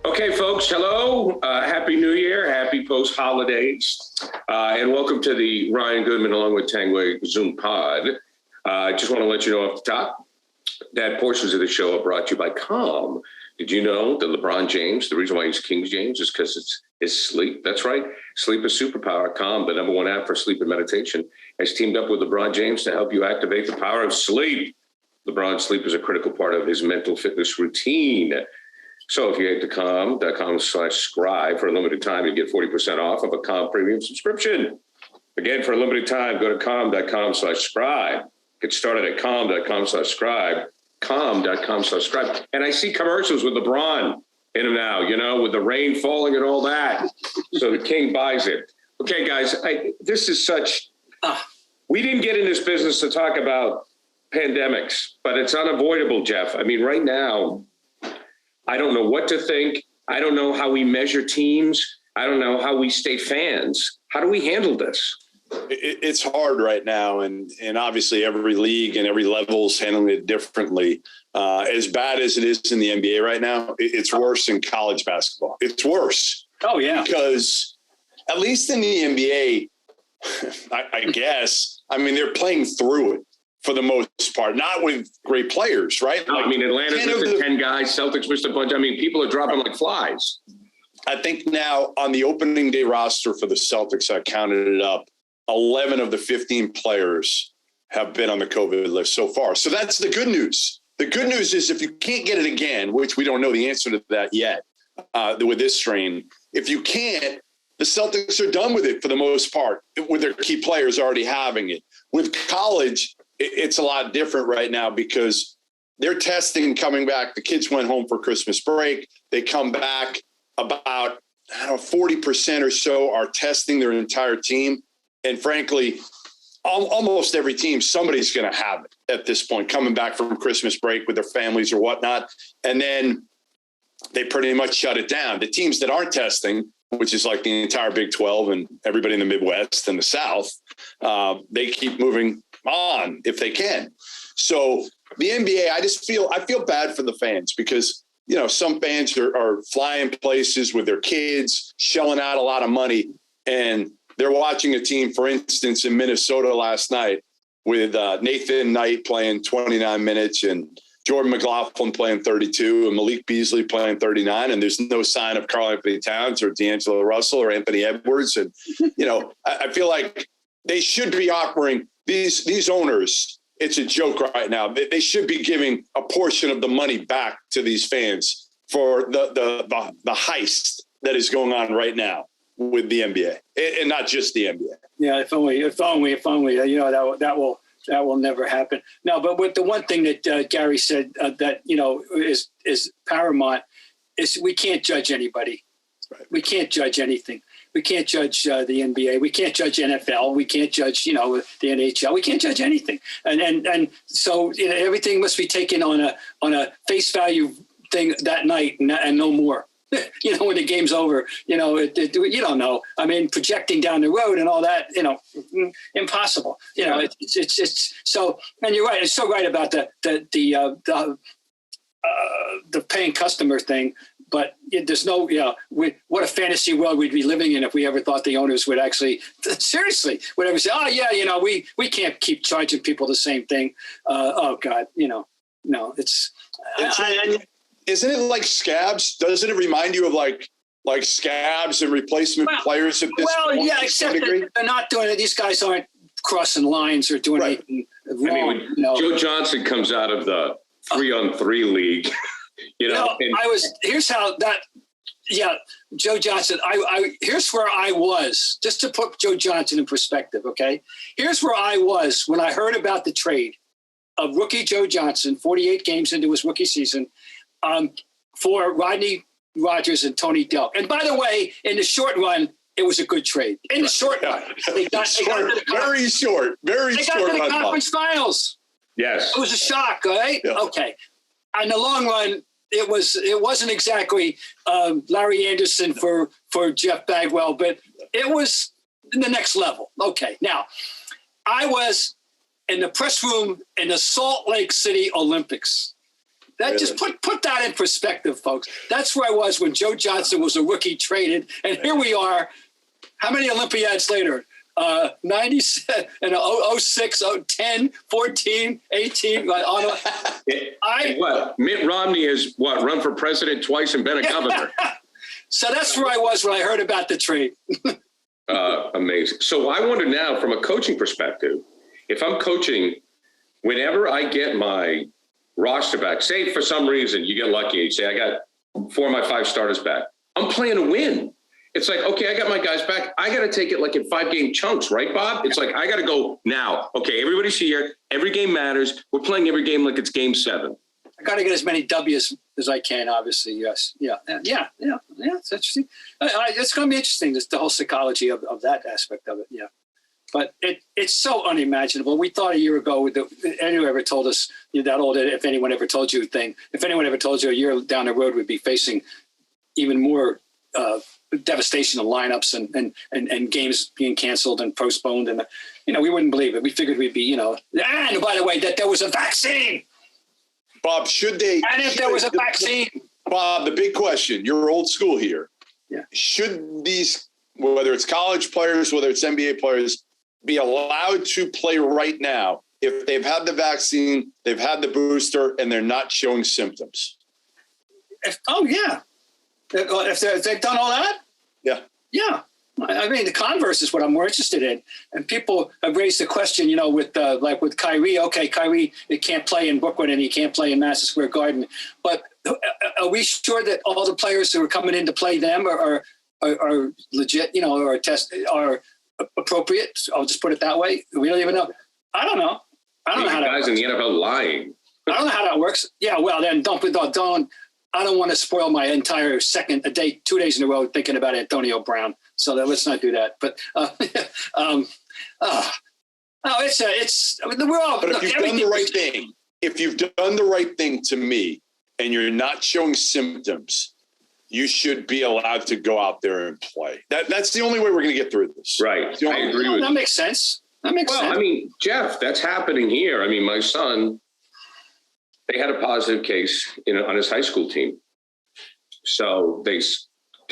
Okay, folks, hello. Happy New Year. Happy post-holidays. And welcome to the Ryan Goodman along with Tangway Zoom pod. I just want to let you know off the top that portions of the show are brought to you by Calm. Did you know that LeBron James, the reason why he's King James is because it's his sleep? That's right. Sleep is superpower. Calm, the #1 app for sleep and meditation, has teamed up with LeBron James to help you activate the power of sleep. LeBron's sleep is a critical part of his mental fitness routine. So if you head to calm.com/scribe for a limited time, you get 40% off of a Calm premium subscription. Again, for a limited time, go to calm.com/scribe. Get started at calm.com/scribe, calm.com/scribe. And I see commercials with LeBron in them now, you know, with the rain falling and all that. So the king buys it. Okay, guys, this is such, we didn't get in this business to talk about pandemics, but it's unavoidable, Jeff. I mean, right now, I don't know what to think. I don't know how we measure teams. I don't know how we stay fans. How do we handle this? It's hard right now. And obviously every league and every level is handling it differently. As bad as it is in the NBA right now, it's worse in college basketball. It's worse. Oh, yeah. Because at least in the NBA, I guess, I mean, they're playing through it for the most part, not with great players, right? I mean, Atlanta's missed 10 guys, Celtics missed a bunch. I mean, people are dropping like flies. I think now on the opening day roster for the Celtics, I counted it up, 11 of the 15 players have been on the COVID list so far. So that's the good news. The good news is if you can't get it again, which we don't know the answer to that yet with this strain, if you can't, the Celtics are done with it for the most part, with their key players already having it. With college, it's a lot different right now because they're testing coming back. The kids went home for Christmas break. They come back about 40% or so are testing their entire team. And frankly, almost every team, somebody's going to have it at this point, coming back from Christmas break with their families or whatnot. And then they pretty much shut it down. The teams that aren't testing, which is like the entire Big 12 and everybody in the Midwest and the South, they keep moving on if they can. So the NBA, I feel bad for the fans because, you know, some fans are flying places with their kids, shelling out a lot of money, and they're watching a team, for instance, in Minnesota last night with Nathan Knight playing 29 minutes and Jordan McLaughlin playing 32 and Malik Beasley playing 39. And there's no sign of Karl Anthony Towns or D'Angelo Russell or Anthony Edwards. And, you know, I feel like they should be offering these owners. It's a joke right now. They should be giving a portion of the money back to these fans for the heist that is going on right now with the NBA and not just the NBA. Yeah. If only, you know, that will never happen. No, but with the one thing that Gary said that, you know, is paramount is we can't judge anybody. Right. We can't judge anything. We can't judge the NBA. We can't judge NFL. We can't judge, you know, the NHL. We can't judge anything. And so, you know, everything must be taken on a face value thing that night and no more. You know, when the game's over, you know, you don't know. I mean, projecting down the road and all that, you know, impossible. You know, it's so. And you're right. It's so right about the paying customer thing. But there's no, you know, what a fantasy world we'd be living in if we ever thought the owners would actually, seriously, would ever say, oh, yeah, you know, we can't keep charging people the same thing. Oh, God, you know, no, it's. Isn't it like scabs? Doesn't it remind you of like scabs and replacement players at this point? Well, yeah, except that they're not doing it. These guys aren't crossing lines or doing anything wrong. I mean, when Joe Johnson comes out of the 3-on-3 league, you know. Here's how that, Joe Johnson, here's where I was, just to put Joe Johnson in perspective, okay? Here's where I was when I heard about the trade of rookie Joe Johnson, 48 games into his rookie season, for Rodney Rogers and Tony Delk. And by the way, in the short run, it was a good trade. In the short run. They got very short to the conference finals. Yes. It was a shock, right? Yeah. Okay. In the long run, it wasn't exactly Larry Anderson for Jeff Bagwell, but it was the next level. Okay. Now, I was in the press room in the Salt Lake City Olympics. That really? Just put that in perspective, folks. That's where I was when Joe Johnson was a rookie traded. And here we are. How many Olympiads later? 97 and 06, 10, 14, 18. What? Mitt Romney has run for president twice and been a governor. So that's where I was when I heard about the trade. Amazing. So I wonder now, from a coaching perspective, if I'm coaching, whenever I get my roster back, say for some reason you get lucky and you say, I got 4 of my 5 starters back, I'm playing to win. It's like, okay, I got my guys back. I got to take it like in 5-game chunks, right, Bob? It's like, I got to go now. Okay, everybody's here. Every game matters. We're playing every game like it's game 7. I got to get as many W's as I can, obviously, yes. Yeah, it's interesting. It's going to be interesting, the whole psychology of that aspect of it, yeah. But it's so unimaginable. We thought a year ago, anyone ever told us that old "if anyone ever told you" thing, if anyone ever told you a year down the road we'd be facing even more devastation of lineups and games being canceled and postponed, and we wouldn't believe it. We figured we'd be, and by the way, that there was a vaccine. Bob, should they? And if there was a vaccine, Bob, the big question. You're old school here. Yeah. Should these, whether it's college players, whether it's NBA players, be allowed to play right now if they've had the vaccine, they've had the booster, and they're not showing symptoms? If they've done all that? Yeah. I mean, the converse is what I'm more interested in. And people have raised the question, with Kyrie. Okay, Kyrie, he can't play in Brooklyn and he can't play in Madison Square Garden. But are we sure that all the players who are coming in to play them are legit, are appropriate? I'll just put it that way. We don't even know. I don't know. I don't know how that works. Guys in the NFL lying. I don't know how that works. Yeah, well, then I don't want to spoil my entire 2 days in a row thinking about Antonio Brown. So let's not do that. But we're all. But if you've done the right thing, if you've done the right thing to me, and you're not showing symptoms, you should be allowed to go out there and play. That's the only way we're going to get through this. Right. I agree with you. That makes sense. Sense. I mean, Jeff, that's happening here. I mean, my son, they had a positive case on his high school team. So they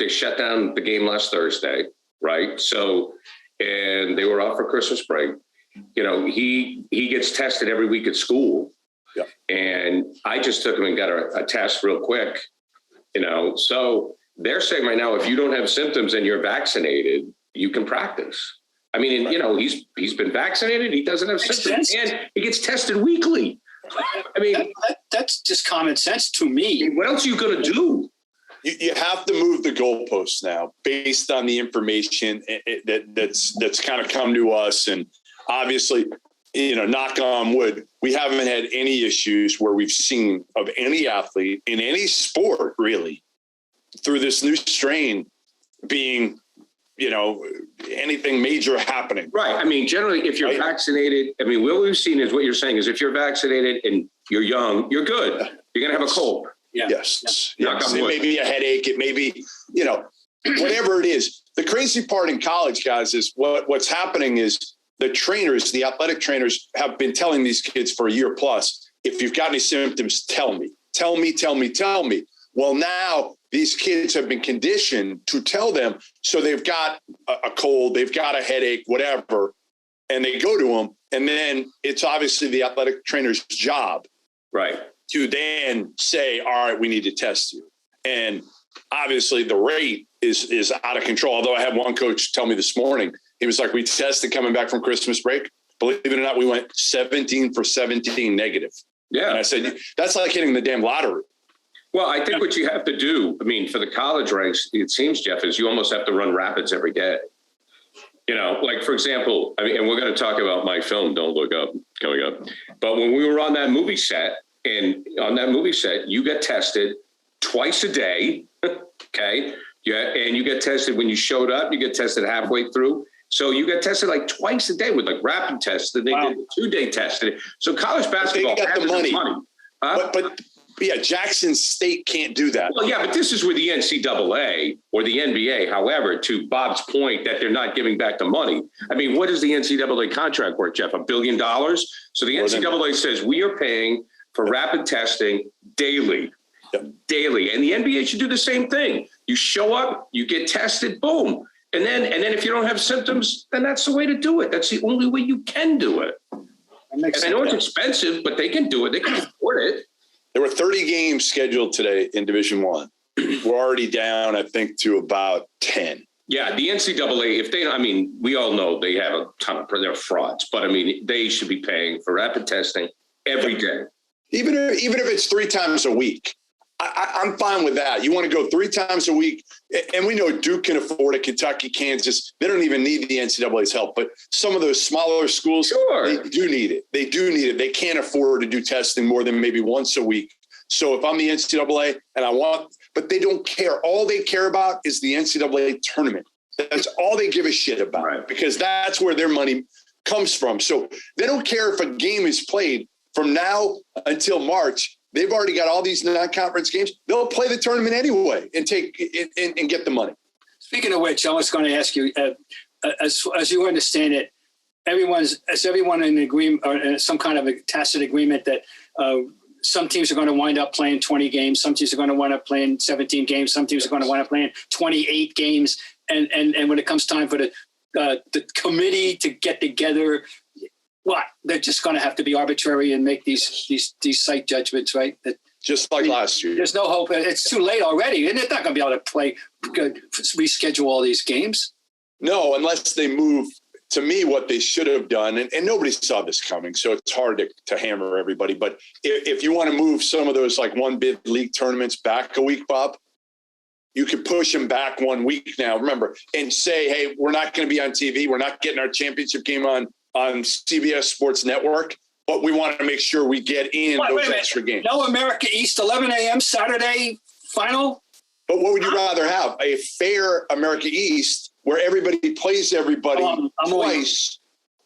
shut down the game last Thursday, right? So, and they were off for Christmas break. He gets tested every week at school. Yeah. And I just took him and got a test real quick, So they're saying right now, if you don't have symptoms and you're vaccinated, you can practice. I mean, he's been vaccinated. He doesn't have symptoms, and he gets tested weekly. I mean, that's just common sense to me. What else are you going to do? You have to move the goalposts now based on the information that's kind of come to us. And obviously, knock on wood, we haven't had any issues where we've seen of any athlete in any sport really through this new strain being, anything major happening. Right. I mean, generally, if you're vaccinated, I mean, what we've seen is what you're saying is if you're vaccinated and you're young, you're good. You're going to have a cold. Yeah. Yes. It may be a headache. It may be, whatever it is. The crazy part in college, guys, is what's happening is the athletic trainers have been telling these kids for a year plus, if you've got any symptoms, tell me. Well, now these kids have been conditioned to tell them. So they've got a cold, they've got a headache, whatever, and they go to them. And then it's obviously the athletic trainer's job. Right. To then say, all right, we need to test you. And obviously the rate is out of control. Although I had one coach tell me this morning, he was like, we tested coming back from Christmas break. Believe it or not, we went 17 for 17 negative. Yeah. And I said, that's like hitting the damn lottery. Well, I think what you have to do, I mean, for the college ranks, it seems, Jeff, is you almost have to run rapids every day. Like, for example, I mean, and we're going to talk about my film, Don't Look Up, coming up. But when we were on that movie set, you get tested twice a day, okay? Yeah, and you get tested when you showed up, you get tested halfway through. So you get tested like twice a day with like rapid tests. Then they did a 2-day test. So college basketball they got the money. Huh? But Yeah, Jackson State can't do that. Well, yeah, but this is where the NCAA or the NBA, however, to Bob's point that they're not giving back the money. I mean, what is the NCAA contract worth, Jeff? $1 billion? So the NCAA says we are paying for rapid testing daily. Daily. And the NBA should do the same thing. You show up, you get tested, boom. And then if you don't have symptoms, then that's the way to do it. That's the only way you can do it. And I know it's expensive, but they can do it. They can afford it. There were 30 games scheduled today in Division I. We're already down, I think, to about 10. Yeah, the NCAA, we all know they have a ton of, they're frauds, but I mean, they should be paying for rapid testing every day. Even if it's 3 times a week. I'm fine with that. You want to go 3 times a week, and we know Duke can afford it, Kentucky, Kansas. They don't even need the NCAA's help, but some of those smaller schools, sure, they do need it. They do need it. They can't afford to do testing more than maybe once a week. So if I'm the NCAA and but they don't care. All they care about is the NCAA tournament. That's all they give a shit about, right? Because that's where their money comes from. So they don't care if a game is played from now until March. They've already got all these non-conference games. They'll play the tournament anyway and take it and get the money. Speaking of which, I was going to ask you, as you understand it, everyone in agreement or in some kind of a tacit agreement that some teams are going to wind up playing 20 games, some teams are going to wind up playing 17 games, some teams are going to wind up playing 28 games, and when it comes time for the committee to get together. What? They're just going to have to be arbitrary and make these site judgments, right? That just like last year. There's no hope. It's too late already, and they're not going to be able to reschedule all these games. No, unless they move. To me, what they should have done, and nobody saw this coming, so it's hard to hammer everybody. But if you want to move some of those like one bid league tournaments back a week, Bob, you could push them back 1 week now. Remember, and say, hey, we're not going to be on TV. We're not getting our championship game on CBS Sports Network, but we want to make sure we get in those extra games. No America East, 11 a.m. Saturday final. But what would you rather have? A fair America East where everybody plays everybody twice,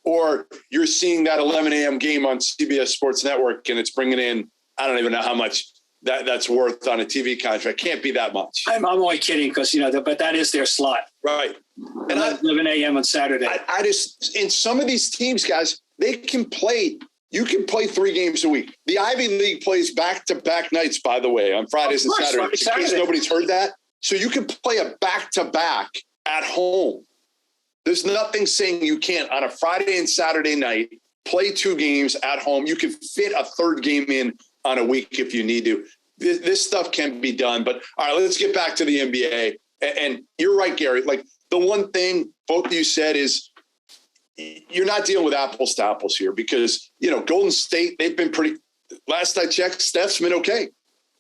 or you're seeing that 11 a.m. game on CBS Sports Network and it's bringing in, I don't even know how much that's worth on a TV contract. Can't be that much. I'm only kidding because, but that is their slot. Right. And 11 a.m. on Saturday. I just, in some of these teams, guys, they can play. You can play 3 games a week. The Ivy League plays back-to-back nights, by the way, on Fridays and Saturdays, in case nobody's heard that. So you can play a back-to-back at home. There's nothing saying you can't, on a Friday and Saturday night, play 2 games at home. You can fit a 3rd game in on a week if you need to. This stuff can be done. But, all right, let's get back to the NBA. And you're right, Gary. Like, the one thing both of you said is you're not dealing with apples to apples here because, Golden State, they've been pretty – last I checked, Steph's been okay.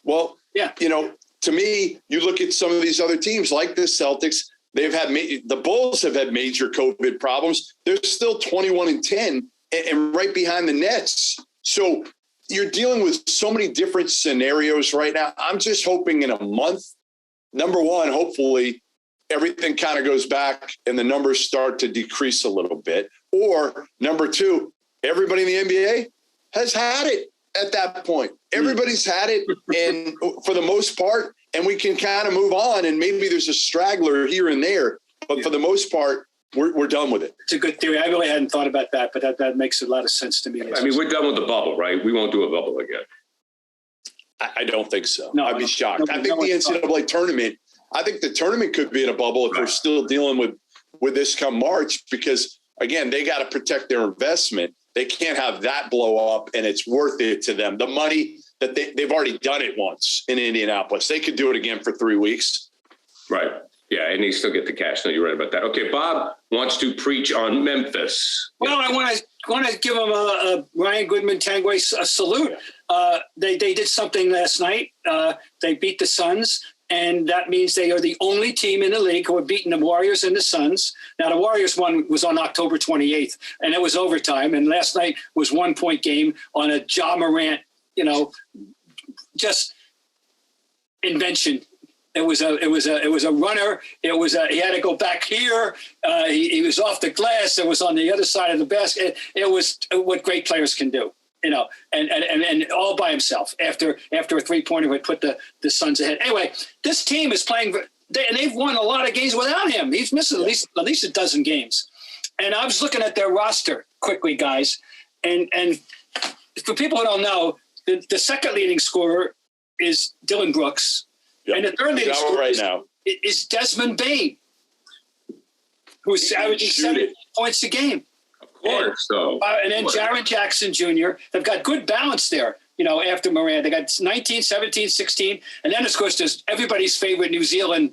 Well, yeah, to me, you look at some of these other teams like the Celtics, they've had the Bulls have had major COVID problems. They're still 21-10 and right behind the Nets. So you're dealing with so many different scenarios right now. I'm just hoping in a month, number one, hopefully everything kind of goes back and the numbers start to decrease a little bit. Or number 2, everybody in the NBA has had it at that point. Everybody's had it, and for the most part, and we can kind of move on, and maybe there's a straggler here and there, but for the most part, we're done with it. It's a good theory. I really hadn't thought about that, but that makes a lot of sense to me. I mean, we're done with the bubble, right? We won't do a bubble again. I don't think so. No, I'd be shocked. I think the NCAA tournament, I think the tournament could be in a bubble if we're still dealing with this come March, because, again, they got to protect their investment. They can't have that blow up, and it's worth it to them. The money that they've already done it once in Indianapolis. They could do it again for 3 weeks. Right. Yeah, and they still get the cash. No, you're right about that. Okay, Bob wants to preach on Memphis. Well, I want to give him a Ryan Goodman Tangway a salute. They did something last night. They beat the Suns, and that means they are the only team in the league who have beaten the Warriors and the Suns. Now, the Warriors one was on October 28th, and it was overtime. And last night was 1-point game on a Ja Morant, just invention. It was a runner. He had to go back here. He was off the glass. It was on the other side of the basket. It was what great players can do. and all by himself after a 3-pointer would put the Suns ahead. Anyway, this team is playing, and they've won a lot of games without him. He's missing at least a dozen games. And I was looking at their roster quickly, guys, and for people who don't know, the second leading scorer is Dylan Brooks, and the third leading scorer is Desmond Bane, who's averaging 7 points a game. And then Jaren Jackson Jr. They've got good balance there, after Morant. They got 19, 17, 16. And then, of course, there's everybody's favorite New Zealander,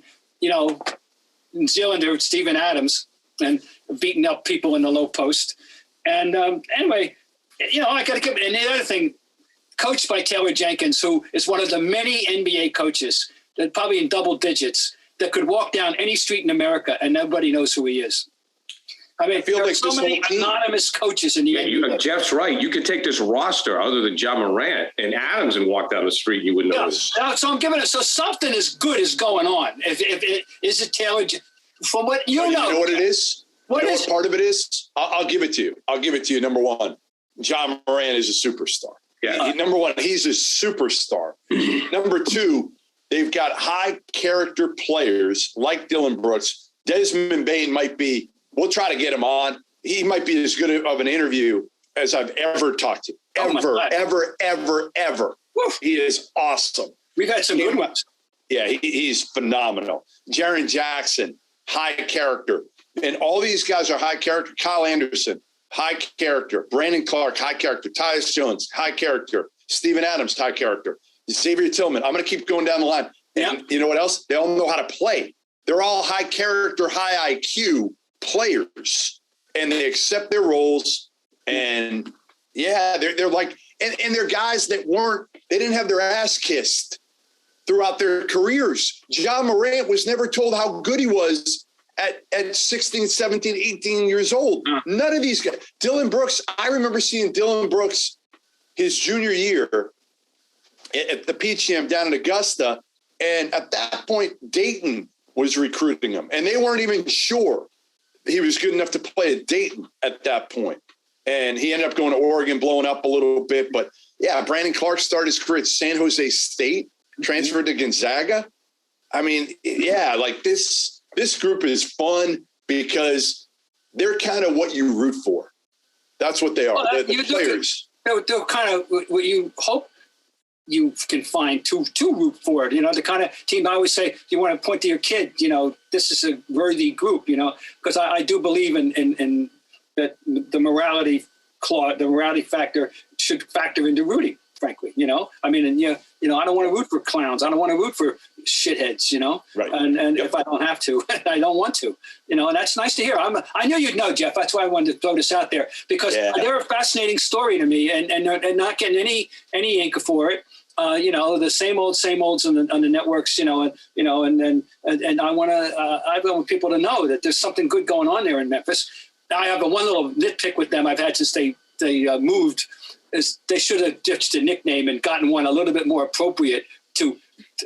Steven Adams, and beating up people in the low post. And anyway, I got to give it. And the other thing, coached by Taylor Jenkins, who is one of the many NBA coaches that probably in double digits that could walk down any street in America and nobody knows who he is. I mean, there are so many anonymous coaches in the NBA. Jeff's right. You could take this roster other than Ja Morant and Adams and walk down the street and you wouldn't know. So I'm giving it. So something as good is going on. If is it Taylor? From what you know. You know what it is? What part of it is? I'll give it to you. I'll give it to you. Number one, Ja Morant is a superstar. Yeah. Number one, he's a superstar. Number two, they've got high character players like Dylan Brooks. Desmond Bane might be. We'll try to get him on. He might be as good of an interview as I've ever talked to. Ever. Woof. He is awesome. We've had some good ones. Yeah, he's phenomenal. Jaren Jackson, high character. And all these guys are high character. Kyle Anderson, high character. Brandon Clark, high character. Tyus Jones, high character. Steven Adams, high character. Xavier Tillman. I'm going to keep going down the line. And you know what else? They all know how to play. They're all high character, high IQ players, and they accept their roles. And they're like, and they're guys that they didn't have their ass kissed throughout their careers. Ja Morant was never told how good he was at 16, 17, 18 years old. None of these guys. Dylan Brooks, I remember seeing Dylan Brooks his junior year at the Peach Jam down in Augusta. And at that point, Dayton was recruiting him, and they weren't even sure he was good enough to play at Dayton at that point. And he ended up going to Oregon, blowing up a little bit. But Brandon Clark started his career at San Jose State, transferred to Gonzaga. I mean, like this group is fun because they're kind of what you root for. That's what they are. They're the players. They're kind of what you hope you can find to root for it. The kind of team I always say, you want to point to your kid, this is a worthy group, because I do believe in that the morality clause, the morality factor should factor into rooting, frankly, I mean, and I don't want to root for clowns. I don't want to root for shitheads, Right. And if I don't have to, I don't want to, and that's nice to hear. I knew you'd know, Jeff. That's why I wanted to throw this out there because they're a fascinating story to me and not getting any ink for it. The same olds on the networks, and I want people to know that there's something good going on there in Memphis. I have one little nitpick with them I've had since they moved is they should have ditched a nickname and gotten one a little bit more appropriate to,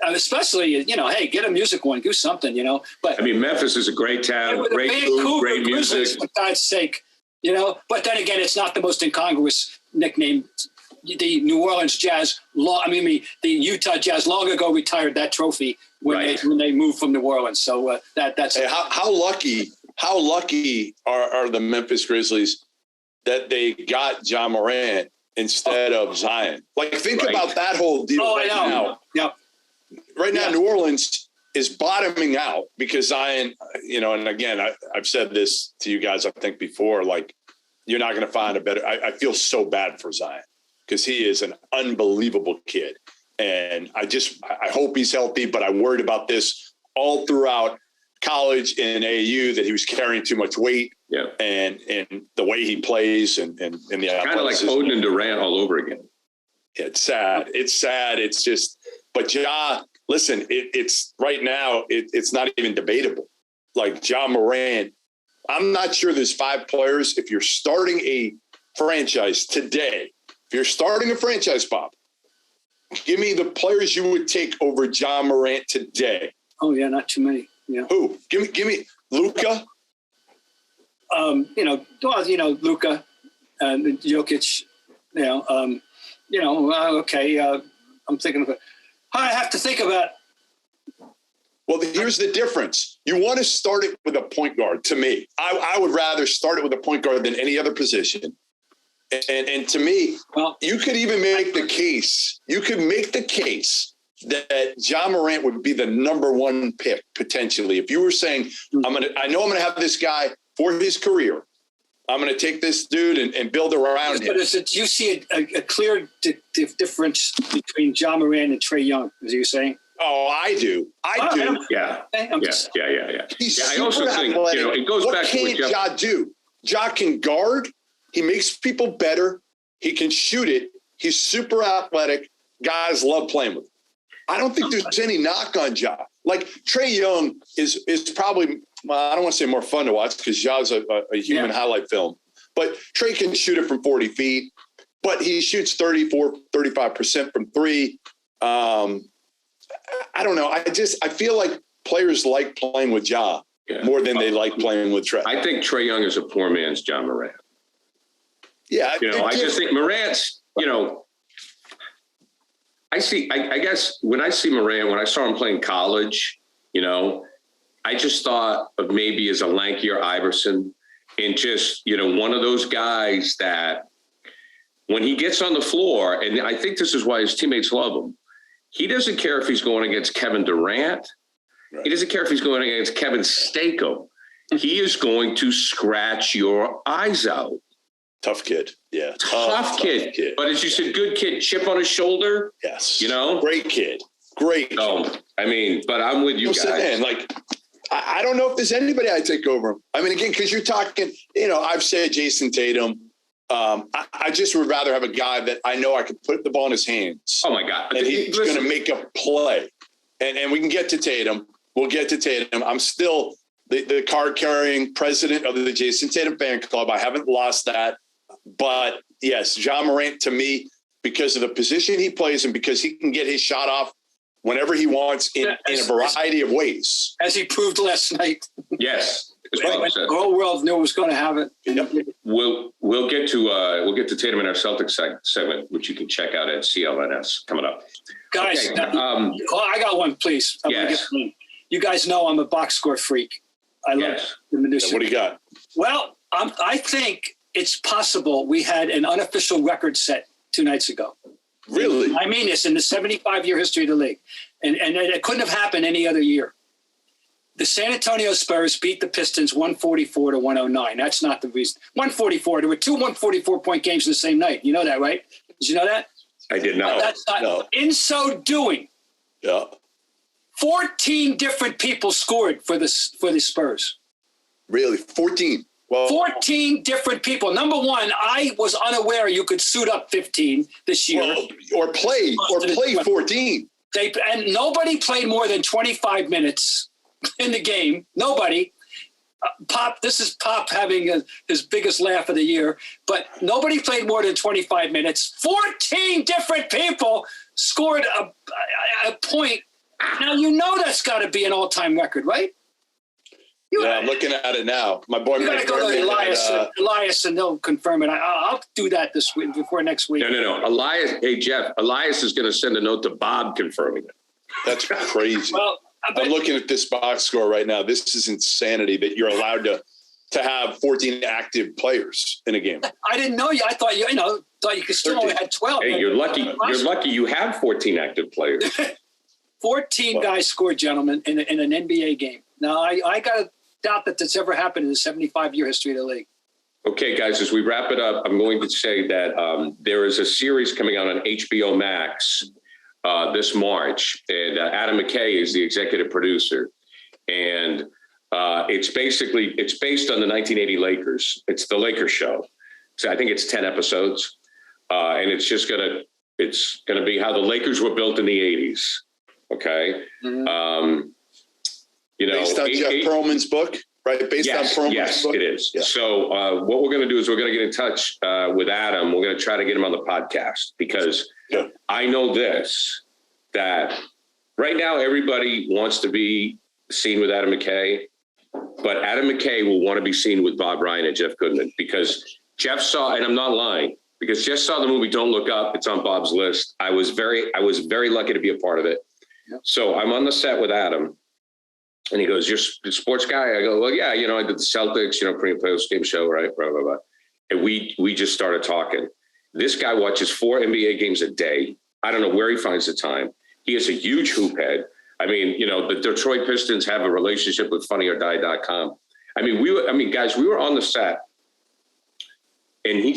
especially, hey, get a music one, do something, but I mean, Memphis is a great town, great food, great music. For God's sake, but then again, it's not the most incongruous nickname. The New Orleans Jazz, the Utah Jazz long ago retired that trophy when they moved from New Orleans. So that's how lucky are the Memphis Grizzlies that they got Ja Morant instead of Zion? Like, think about that whole deal now. Yeah. Right now, New Orleans is bottoming out because Zion, and again, I've said this to you guys, I think before, like, you're not going to find a better. I feel so bad for Zion, because he is an unbelievable kid. And I hope he's healthy, but I worried about this all throughout college and AAU, that he was carrying too much weight and the way he plays and the kind of like Odin and Durant all over again. It's sad. It's just, but listen, it's right now, it's not even debatable. Like Ja Morant, I'm not sure there's 5 players. If you're starting a franchise today, if you're starting a franchise, Bob, give me the players you would take over Ja Morant today. Oh yeah, not too many. Yeah. Who? Give me Luka. Luka and Jokic. Okay. I'm thinking of it. I have to think about. Well, here's the difference. You want to start it with a point guard. To me, I would rather start it with a point guard than any other position. And to me, you could even make the case. You could make the case that Ja Morant would be the number one pick potentially. If you were saying, I know I'm going to have this guy for his career. I'm going to take this dude and build around him. But you see a clear difference between Ja Morant and Trae Young, as you were saying? Oh, I do. I do. Yeah. He's I also think, it goes back to what Ja do. Ja can guard. He makes people better. He can shoot it. He's super athletic. Guys love playing with him. I don't think there's any knock on Ja. Like Trae Young is probably, I don't want to say more fun to watch because Ja's a human highlight film. But Trae can shoot it from 40 feet, but he shoots 35% from three. I don't know. I feel like players like playing with Ja more than they like playing with Trae. I think Trae Young is a poor man's Ja Morant. Yeah. I just think Morant's, I guess when I see Morant, when I saw him playing college, I just thought of maybe as a lankier Iverson and just, one of those guys that when he gets on the floor, and I think this is why his teammates love him, he doesn't care if he's going against Kevin Durant. Right. He doesn't care if he's going against Kevin Stakem. He is going to scratch your eyes out. Tough kid. Yeah. Tough kid. But as you said, good kid, chip on his shoulder. Yes. Great kid. Great. So, but I'm with you guys. Man, I don't know if there's anybody I'd take over him. I mean, again, because you're talking, I've said Jason Tatum. I just would rather have a guy that I know I could put the ball in his hands. Oh, my God. And he's going to make a play. And we can get to Tatum. We'll get to Tatum. I'm still the card-carrying president of the Jason Tatum fan club. I haven't lost that. But, yes, Ja Morant, to me, because of the position he plays and because he can get his shot off whenever he wants in a variety of ways. As he proved last night. Yes. The whole world knew it was going to have it. Yep. We'll get to Tatum in our Celtics segment, which you can check out at CLNS coming up. Guys, okay, I got one, please. Yes. You guys know I'm a box score freak. I love the miniseries. What do you got? Well, I think it's possible we had an unofficial record set 2 nights ago. Really? I mean this in the 75-year history of the league. And it couldn't have happened any other year. The San Antonio Spurs beat the Pistons 144-109. That's not the reason. 144. There were 2 144-point games in the same night. You know that, right? Did you know that? I did not. That's not. No. In so doing, 14 different people scored for the Spurs. Really? 14? Well, 14 different people. Number one, I was unaware you could suit up 15 this year. Or play 14. And nobody played more than 25 minutes in the game. Nobody. Pop, this is Pop having his biggest laugh of the year, but nobody played more than 25 minutes. 14 different people scored a point. Now, that's got to be an all-time record, right? I'm looking at it now. My boy, you got to go to Elias, and they'll confirm it. I'll do that this week before next week. No. Elias, hey Jeff, Elias is going to send a note to Bob confirming it. That's crazy. Well, I'm looking at this box score right now. This is insanity that you're allowed to have 14 active players in a game. I didn't know you. I thought you could still only had 12. Hey, you're lucky. You're lucky you have 14 active players. 14 guys scored, gentlemen, in an NBA game. Now, I got to doubt that that's ever happened in the 75-year history of the league. Okay, guys, as we wrap it up, I'm going to say that there is a series coming out on HBO Max this March, and Adam McKay is the executive producer. And it's based on the 1980 Lakers. It's the Lakers show. So I think it's 10 episodes. And it's going to be how the Lakers were built in the 80s. Okay. Mm-hmm. Based on Jeff Pearlman's book, right? Based on Pearlman's book? It is. Yeah. So what we're going to do is we're going to get in touch with Adam. We're going to try to get him on the podcast because I know that right now everybody wants to be seen with Adam McKay, but Adam McKay will want to be seen with Bob Ryan and Jeff Goodman because Jeff saw, and I'm not lying, because just saw the movie Don't Look Up. It's on Bob's list. I was very lucky to be a part of it. Yep. So I'm on the set with Adam, and he goes, "You're a sports guy?" I go, "Well, yeah, I did the Celtics, pre and post game show, right?" Blah, blah, blah. And we just started talking. This guy watches 4 NBA games a day. I don't know where he finds the time. He is a huge hoop head. I mean, the Detroit Pistons have a relationship with funnyordie.com. Guys, we were on the set, and he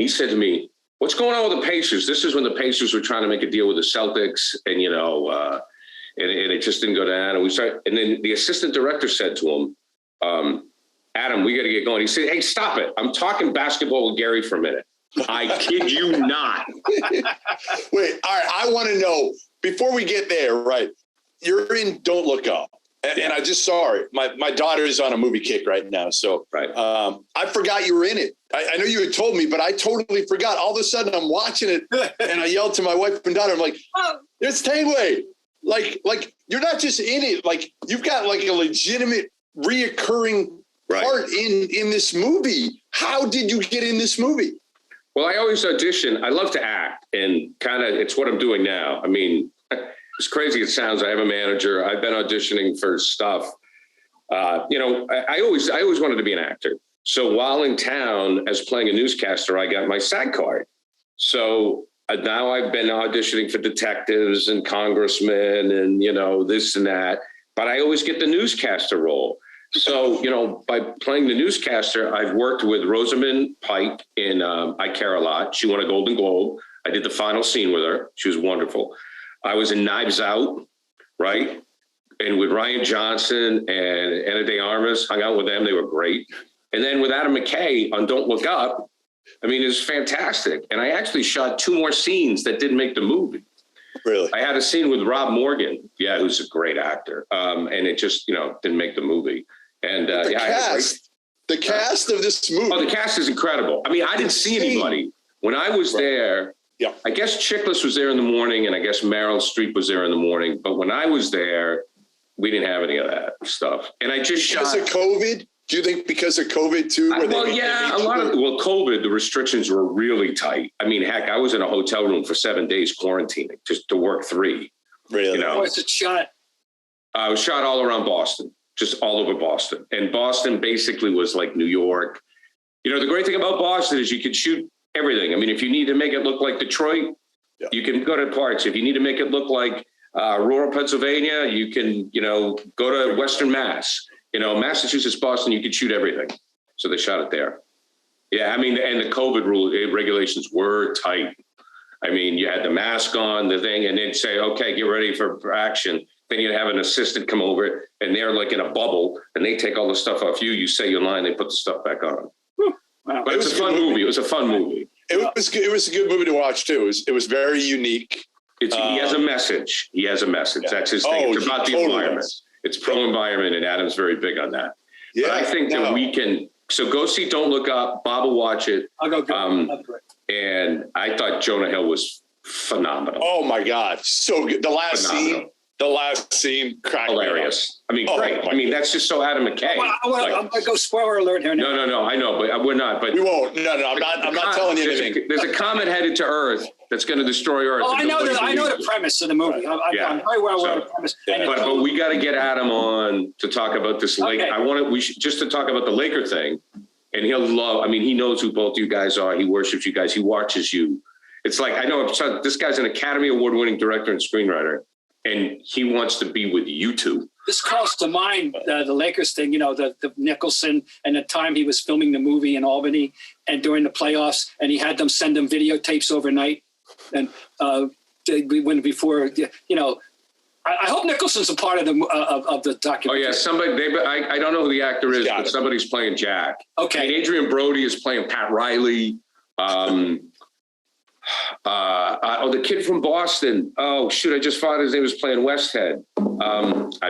said to me, "What's going on with the Pacers?" This is when the Pacers were trying to make a deal with the Celtics, and and it just didn't go down. And then the assistant director said to him, "Adam, we got to get going." He said, "Hey, stop it! I'm talking basketball with Gary for a minute." I kid you not. Wait, all right. I want to know before we get there. Right, you're in Don't Look Up. And I just saw it. My daughter is on a movie kick right now. So right. I forgot you were in it. I know you had told me, but I totally forgot. All of a sudden I'm watching it and I yelled to my wife and daughter, I'm like, "Oh, it's Tangway." Like you're not just in it. Like you've got like a legitimate reoccurring part in this movie. How did you get in this movie? Well, I always audition. I love to act, and it's what I'm doing now. I mean, as crazy as it sounds, I have a manager. I've been auditioning for stuff. I always wanted to be an actor. So while in town as playing a newscaster, I got my SAG card. So now I've been auditioning for detectives and congressmen and, this and that. But I always get the newscaster role. So, by playing the newscaster, I've worked with Rosamund Pike in I Care a Lot. She won a Golden Globe. I did the final scene with her. She was wonderful. I was in Knives Out, right? And with Ryan Johnson and Ana de Armas, hung out with them. They were great. And then with Adam McKay on Don't Look Up, it was fantastic. And I actually shot 2 more scenes that didn't make the movie. Really? I had a scene with Rob Morgan, who's a great actor. And it just, didn't make the movie. And the cast of this movie. Oh, the cast is incredible. I didn't see anybody. When I was there, I guess Chickless was there in the morning, and I guess Meryl Streep was there in the morning. But when I was there, we didn't have any of that stuff. And I just because of COVID? Do you think because of COVID too? COVID, the restrictions were really tight. Heck, I was in a hotel room for 7 days quarantining just to work 3. Really? Where's it shot? I was shot all around Boston, just all over Boston. And Boston basically was like New York. The great thing about Boston is you can shoot everything. If you need to make it look like Detroit, you can go to parts. If you need to make it look like rural Pennsylvania, you can, go to Western Mass. Massachusetts, Boston, you could shoot everything. So they shot it there. Yeah, and the COVID regulations were tight. You had the mask on, the thing, and they'd say, "Okay, get ready for action." Then you'd have an assistant come over, and they're like in a bubble, and they take all the stuff off you. You say your line, they put the stuff back on. Wow. But it's a fun movie. It was a fun movie. It was a good movie to watch too. It was very unique. He has a message. He has a message. Yeah. That's his thing. It's about the environment. It's pro-environment, and Adam's very big on that. Yeah, but I think that we can. So go see Don't Look Up. Bob will watch it. I'll go. And I thought Jonah Hill was phenomenal. Oh my God, so good. The last scene, hilarious. Great. That's just so Adam McKay. I'm gonna go spoiler alert here now. No. I know, but we're not. But we won't. No. I'm not telling you anything. There's a comet headed to Earth that's going to destroy Earth. Oh, I know the premise of the movie. I'm very well aware of the premise. Yeah. But we got to get Adam on to talk about this lake. Okay. We should just to talk about the Laker thing, and he'll love. He knows who both you guys are. He worships you guys. He watches you. It's like I know this guy's an Academy Award-winning director and screenwriter. And he wants to be with you two. This calls to mind the Lakers thing, the Nicholson and the time he was filming the movie in Albany and during the playoffs, and he had them send them videotapes overnight. And I hope Nicholson's a part of the documentary. Oh yeah, somebody. I don't know who the actor is, but somebody's playing Jack. Okay. Adrian Brody is playing Pat Riley. The kid from Boston. Oh shoot! I just thought his name was playing Westhead. I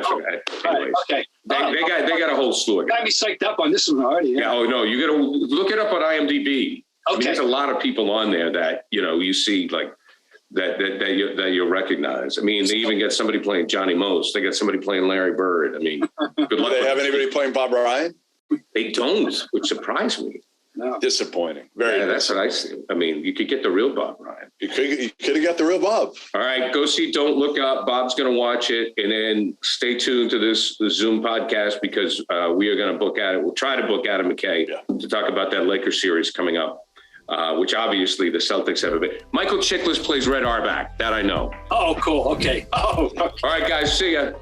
forgot. Anyways, okay. They got a whole slew. Got me psyched up on this one already. Yeah. Oh no, you got to look it up on IMDb. Okay. There's a lot of people on there that you see like that you'll recognize. They even get somebody playing Johnny Most. They got somebody playing Larry Bird. Good luck. Do they have anybody playing Bob Ryan? They don't, which surprised me. No. Disappointing. Very. That's what I see. I mean, you could get the real Bob, Ryan. You could have got the real Bob. All right, go see Don't Look Up. Bob's going to watch it, and then stay tuned to the Zoom podcast because we are going to book at it. We'll try to book Adam McKay to talk about that Lakers series coming up, which obviously the Celtics have a bit. Michael Chiklis plays Red Auerbach. That I know. Oh, cool. Okay. Oh, okay. All right, guys. See ya.